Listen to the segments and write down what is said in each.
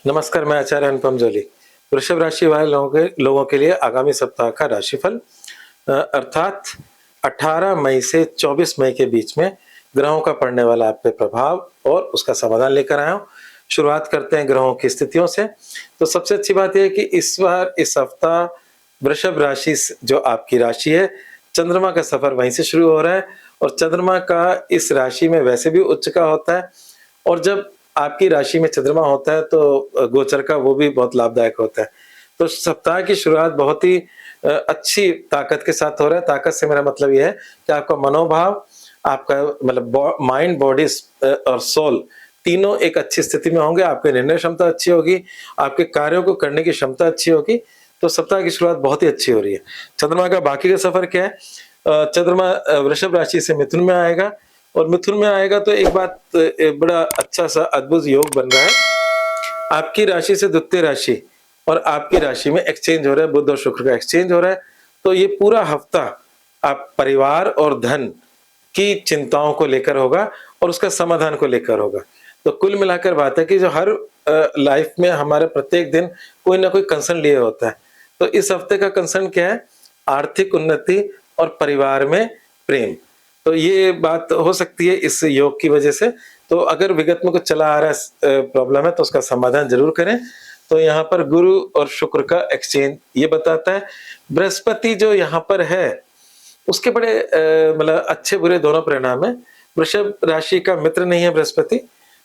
नमस्कार, मैं आचार्य अनुपम जोली। वृषभ राशि वाले लोगों के लिए आगामी सप्ताह का राशिफल अर्थात 18 मई से 24 मई के बीच में ग्रहों का पड़ने वाला आप पे प्रभाव और उसका समाधान लेकर आया हूँ। शुरुआत करते हैं ग्रहों की स्थितियों से। तो सबसे अच्छी बात यह है कि इस बार इस हफ्ता वृषभ राशि जो आपकी राशि है, चंद्रमा का सफर वहीं से शुरू हो रहा है और चंद्रमा का इस राशि में वैसे भी उच्च का होता है और जब आपकी राशि में चंद्रमा होता है तो गोचर का वो भी बहुत लाभदायक होता है। तो सप्ताह की शुरुआत बहुत ही अच्छी ताकत के साथ हो रहा है। ताकत से मेरा मतलब ये है कि आपका मनोभाव, आपका मतलब माइंड, बॉडी और सोल तीनों एक अच्छी स्थिति में होंगे। आपकी निर्णय क्षमता अच्छी होगी, आपके कार्यों को करने की क्षमता अच्छी होगी। तो सप्ताह की शुरुआत बहुत ही अच्छी हो रही है। चंद्रमा का बाकी का सफर क्या है? चंद्रमा वृषभ राशि से मिथुन में आएगा और मिथुन में आएगा तो एक बात, बड़ा अच्छा सा अद्भुत योग बन रहा है। आपकी राशि से द्वितीय राशि और आपकी राशि में एक्सचेंज हो रहा है, बुध और शुक्र का एक्सचेंज हो रहा है। तो ये पूरा हफ्ता आप परिवार और धन की चिंताओं को लेकर होगा और उसका समाधान को लेकर होगा। तो कुल मिलाकर बात है कि जो हर लाइफ में हमारे प्रत्येक दिन कोई ना कोई कंसर्न लिए होता है। तो इस हफ्ते का कंसर्न क्या है? आर्थिक उन्नति और परिवार में प्रेम। तो ये बात हो सकती है इस योग की वजह से। तो अगर विगत में कुछ चला आ रहा है प्रॉब्लम है तो उसका समाधान जरूर करें। तो यहाँ पर गुरु और शुक्र का एक्सचेंज ये बताता है। बृहस्पति जो यहाँ पर है उसके बड़े मतलब अच्छे बुरे दोनों परिणाम है। वृषभ राशि का मित्र नहीं है बृहस्पति,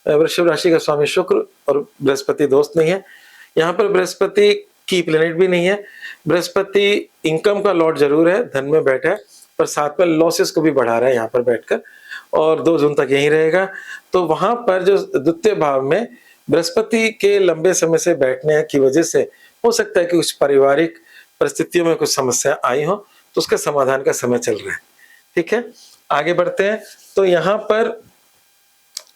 वृषभ राशि का स्वामी शुक्र और बृहस्पति दोस्त नहीं है। यहाँ पर बृहस्पति की प्लेनेट भी नहीं है। बृहस्पति इनकम का लॉर्ड जरूर है, धन में बैठा है, पर साथ में लॉसेस को भी बढ़ा रहा है यहाँ पर बैठकर और 2 जून तक यहीं रहेगा। तो वहां पर जो द्वितीय भाव में बृहस्पति के लंबे समय से बैठने की वजह से हो सकता है कि कुछ पारिवारिक परिस्थितियों में कुछ समस्या आई हो, तो उसके समाधान का समय चल रहा है। ठीक है, आगे बढ़ते हैं। तो यहाँ पर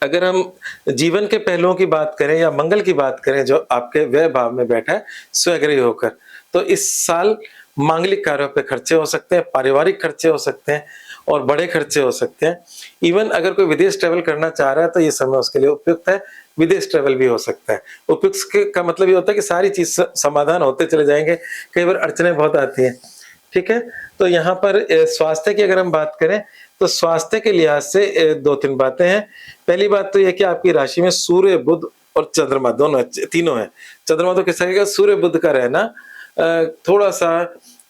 अगर हम जीवन के पहलुओं की बात करें या मंगल की बात करें जो आपके व्यय भाव में बैठा है स्वगृही होकर, तो इस साल मांगलिक कार्यों पे खर्चे हो सकते हैं, पारिवारिक खर्चे हो सकते हैं और बड़े खर्चे हो सकते हैं। इवन अगर कोई विदेश ट्रेवल करना चाह रहा है तो ये समय उसके लिए उपयुक्त है। विदेश ट्रेवल भी हो सकता है। उपयुक्त का मतलब ये होता है कि सारी चीज समाधान होते चले जाएंगे, कई बार अड़चने बहुत आती हैं। ठीक है, तो यहाँ पर स्वास्थ्य की अगर हम बात करें तो स्वास्थ्य के लिहाज से 2-3 बातें हैं। पहली बात तो यह कि आपकी राशि में सूर्य, बुध और चंद्रमा दोनों तीनों है। चंद्रमा तो किस तरह का? सूर्य बुध का रहना थोड़ा सा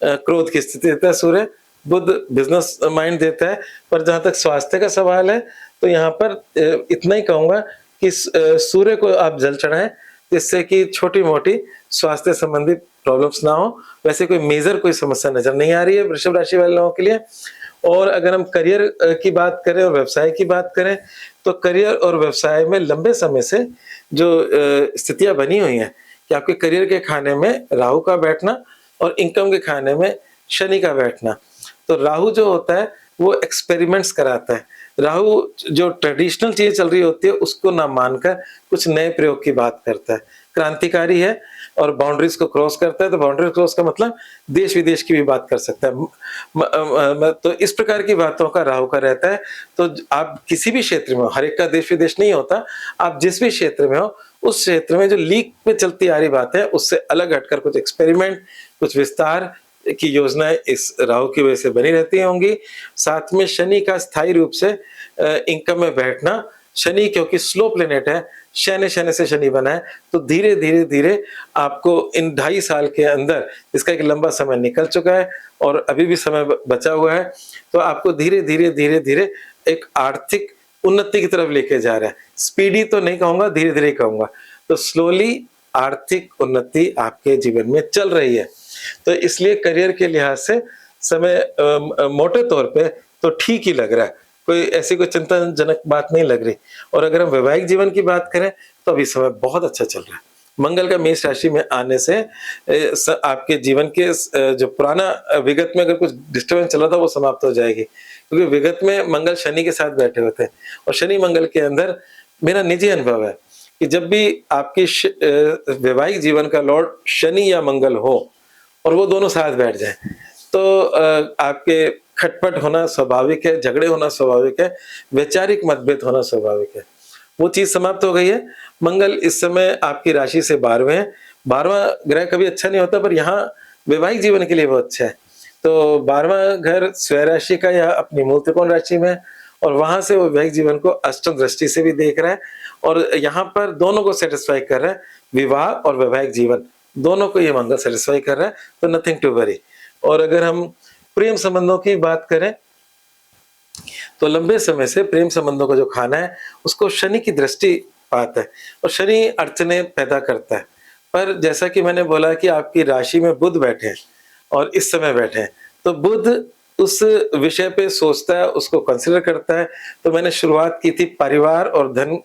क्रोध की स्थिति देता है। सूर्य बुध बिजनेस माइंड देता है। पर जहां तक स्वास्थ्य का सवाल है तो यहाँ पर इतना ही कहूंगा कि सूर्य को आप जल चढ़ाएं जिससे कि छोटी मोटी स्वास्थ्य संबंधी प्रॉब्लम्स ना हो। वैसे कोई मेजर कोई समस्या नजर नहीं आ रही है वृषभ राशि वाले लोगों के लिए। और अगर हम करियर की बात करें और व्यवसाय की बात करें तो करियर और व्यवसाय में लंबे समय से जो स्थितियां बनी हुई हैं कि आपके करियर के खाने में राहु का बैठना और इनकम के खाने में शनि का बैठना। तो राहु जो होता है वो एक्सपेरिमेंट्स कराता है। राहु जो ट्रेडिशनल चीज चल रही होती है उसको ना मानकर कुछ नए प्रयोग की बात करता है। क्रांतिकारी है और बाउंड्रीज को क्रॉस करता है। तो बाउंड्री क्रॉस का मतलब देश विदेश की भी बात कर सकता है। तो इस प्रकार की बातों का राहु का रहता है। तो आप किसी भी क्षेत्र में हो, हर एक का देश विदेश नहीं होता, आप जिस भी क्षेत्र में हो उस क्षेत्र में जो लीक पे चलती आ रही बात है उससे अलग हटकर कुछ एक्सपेरिमेंट, कुछ विस्तार की योजनाएं इस राहु की वजह से बनी रहती होंगी। साथ में शनि का स्थायी रूप से इनकम में बैठना, शनि क्योंकि स्लो प्लेनेट है, शनि शनि से शनि बना है, तो धीरे धीरे धीरे आपको इन 2.5 साल के अंदर, इसका एक लंबा समय निकल चुका है और अभी भी समय बचा हुआ है, तो आपको धीरे धीरे धीरे धीरे एक आर्थिक उन्नति की तरफ लेके जा रहा है। स्पीडी तो नहीं कहूंगा, धीरे धीरे कहूंगा। तो स्लोली आर्थिक उन्नति आपके जीवन में चल रही है। तो इसलिए करियर के लिहाज से समय मोटे तौर पे तो ठीक ही लग रहा है, कोई ऐसी कोई चिंताजनक बात नहीं लग रही। और अगर हम वैवाहिक जीवन की बात करें तो अभी समय बहुत अच्छा चल रहा है। मंगल का मेष राशि में आने से आपके जीवन के जो पुराना विगत में अगर कुछ डिस्टर्बेंस चला था वो समाप्त हो जाएगी, क्योंकि विगत में मंगल शनि के साथ बैठे होते हैं और शनि मंगल के अंदर मेरा निजी अनुभव है कि जब भी आपकी वैवाहिक जीवन का लॉर्ड शनि या मंगल हो और वो दोनों साथ बैठ जाए तो आपके खटपट होना स्वाभाविक है, झगड़े होना स्वाभाविक है, वैचारिक मतभेद होना स्वाभाविक है। वो चीज समाप्त हो गई है। मंगल इस समय आपकी राशि से 12वें है। 12वां ग्रह कभी अच्छा नहीं होता, पर यहाँ वैवाहिक जीवन के लिए बहुत अच्छा है। तो 12वां घर स्वयं राशि का या अपनी मूल त्रिकोण राशि में है, और वहां से वो वैवाहिक जीवन को अष्टम दृष्टि से भी देख रहा है, और यहाँ पर दोनों को सेटिस्फाई कर रहा है, विवाह और वैवाहिक जीवन दोनों को ये मंगल सेटिस्फाई कर रहा है, तो नथिंग टू वरी। और अगर हम प्रेम संबंधों की बात करें, तो लंबे समय से प्रेम संबंधों का जो खाना है उसको शनि की दृष्टि पाता है, और शनि अड़चने पैदा करता है। पर जैसा कि मैंने बोला कि आपकी राशि में बुध बैठे हैं और इस समय बैठे हैं, तो बुध उस विषय पे सोचता है, उसको कंसिडर करता है। तो मैंने शुरुआत की थी परिवार और धन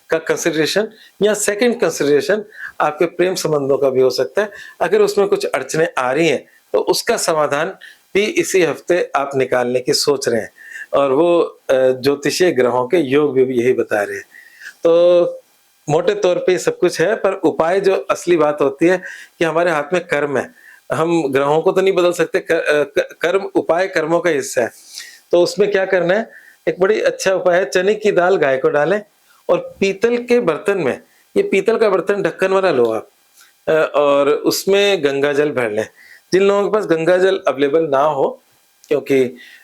का कंसिडरेशन, या सेकंड कंसिडरेशन आपके प्रेम संबंधों का भी हो सकता है। अगर उसमें कुछ अड़चने आ रही हैं तो उसका समाधान भी इसी हफ्ते आप निकालने की सोच रहे हैं, और वो ज्योतिषीय ग्रहों के योग भी यही बता रहे हैं। तो मोटे तौर पे सब कुछ है, पर उपाय जो असली बात होती है कि हमारे हाथ में कर्म है। हम ग्रहों को तो नहीं बदल सकते, कर्म उपाय कर्मों का हिस्सा है। तो उसमें क्या करना है, एक बड़ी अच्छा उपाय है, चने की दाल गाय को डालें और पीतल के बर्तन में, ये पीतल का बर्तन ढक्कन वाला लो आप, और उसमें गंगा जल भर लें। जिन लोगों के पास गंगा जल अवेलेबल ना हो, क्योंकि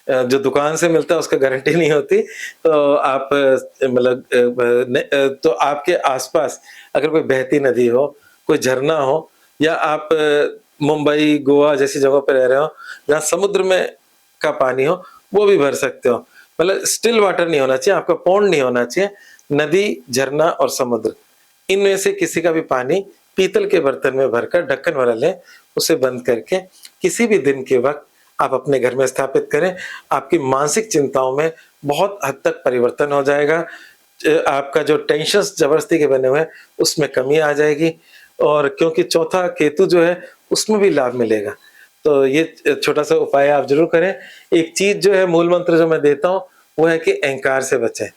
जो दुकान से मिलता है उसका गारंटी नहीं होती, तो आप मतलब तो आपके आसपास अगर कोई बहती नदी हो, कोई झरना हो, या आप मुंबई गोवा जैसी जगहों पर रह रहे हो जहाँ समुद्र में का पानी हो, वो भी भर सकते हो। मतलब स्टिल वाटर नहीं होना चाहिए, आपका पौंड नहीं होना चाहिए, नदी, झरना और समुद्र, इनमें से किसी का भी पानी पीतल के बर्तन में भरकर ढक्कन वाला लें, उसे बंद करके किसी भी दिन के वक्त आप अपने घर में स्थापित करें। आपकी मानसिक चिंताओं में बहुत हद तक परिवर्तन हो जाएगा। आपका जो टेंशन्स जबरदस्ती के बने हुए हैं उसमें कमी आ जाएगी, और क्योंकि चौथा केतु जो है उसमें भी लाभ मिलेगा। तो ये छोटा सा उपाय आप जरूर करें। एक चीज जो है, मूल मंत्र जो मैं देता हूँ वो है कि अहंकार से बचें।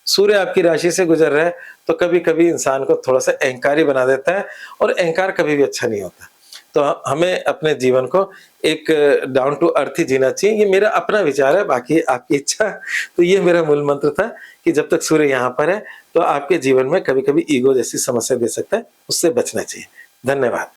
सूर्य आपकी राशि से गुजर रहा है तो कभी कभी इंसान को थोड़ा सा अहंकारी बना देता है, और अहंकार कभी भी अच्छा नहीं होता। तो हमें अपने जीवन को एक डाउन टू अर्थ ही जीना चाहिए। ये मेरा अपना विचार है, बाकी आपकी इच्छा। तो ये मेरा मूल मंत्र था कि जब तक सूर्य यहाँ पर है तो आपके जीवन में कभी कभी ईगो जैसी समस्या दे सकता है, उससे बचना चाहिए। धन्यवाद।